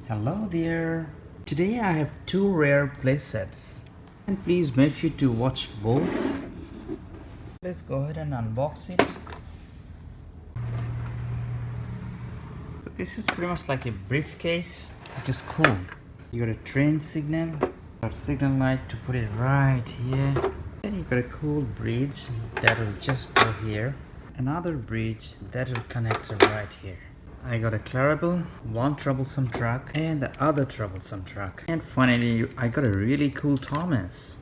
Hello there. Today I have two rare playsets, and please make sure to watch both. Let's go ahead and unbox it. So this is pretty much like a briefcase, which is cool. You got a train signal, got signal light to put it right here. Then you got a cool bridge that will just go here. Another bridge that will connect right here. I got a Clarabelle, one troublesome truck, and the other troublesome truck. And finally, I got a really cool Thomas.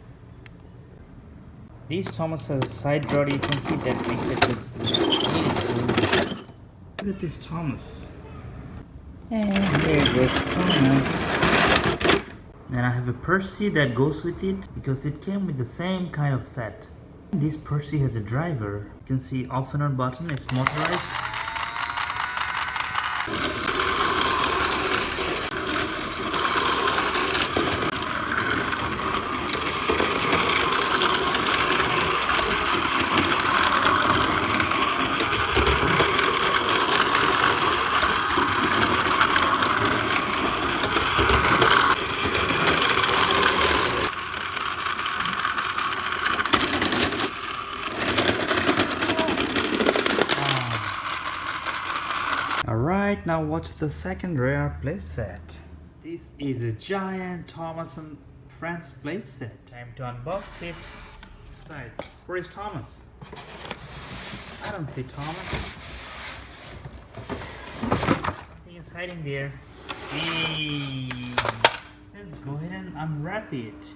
This Thomas has a side door, you can see that makes it look really cool. Look at this Thomas. And here goes Thomas. And I have a Percy that goes with it because it came with the same kind of set. This Percy has a driver. You can see off and on button, it's motorized. Alright, now watch the second rare playset. This is a giant Thomas and Friends playset. Time to unbox it. Right, where is Thomas? I don't see Thomas. I think it's hiding there. Hey, let's go ahead and unwrap it.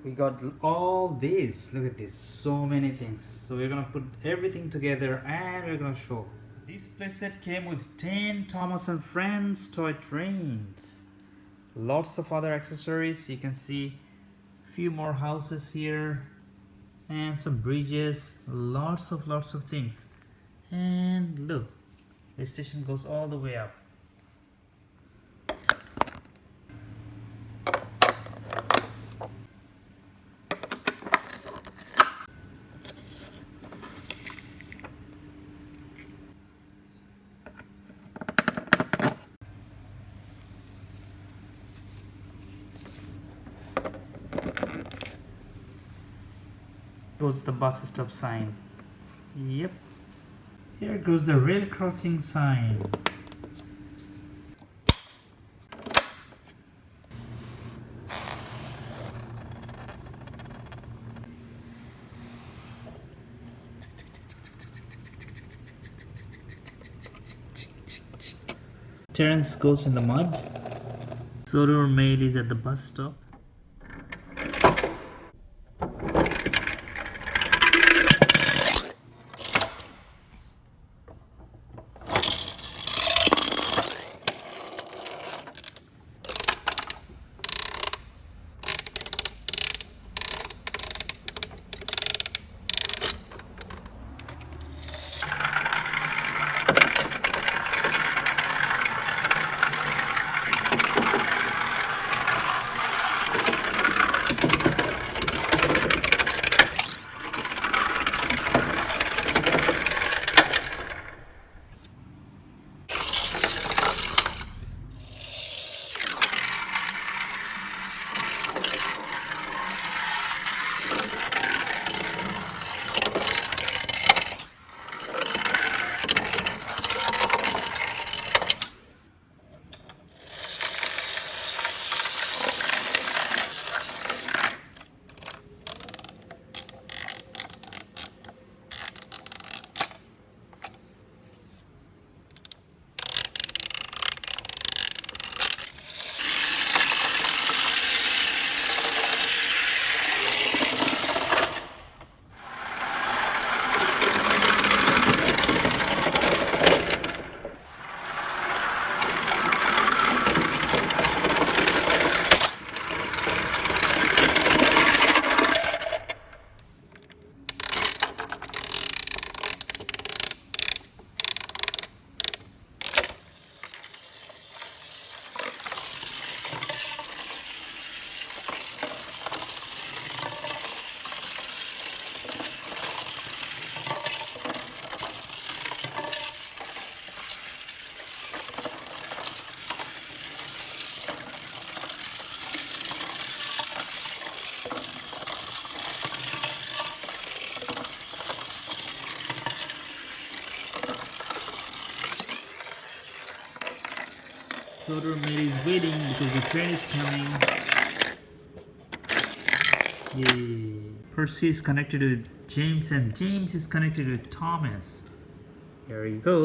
We got all this. Look at this, so many things. So we're gonna put everything together and we're gonna show. This playset came with 10 Thomas and Friends toy trains. Lots of other accessories. You can see a few more houses here and some bridges. Lots of things. And look, the station goes all the way up. Goes the bus stop sign. Yep. Here goes the rail crossing sign. Terence goes in the mud. Sodor Mail is at the bus stop. Soder mate is waiting because the train is coming. Yay. Percy is connected with James and James is connected with Thomas. Here you go.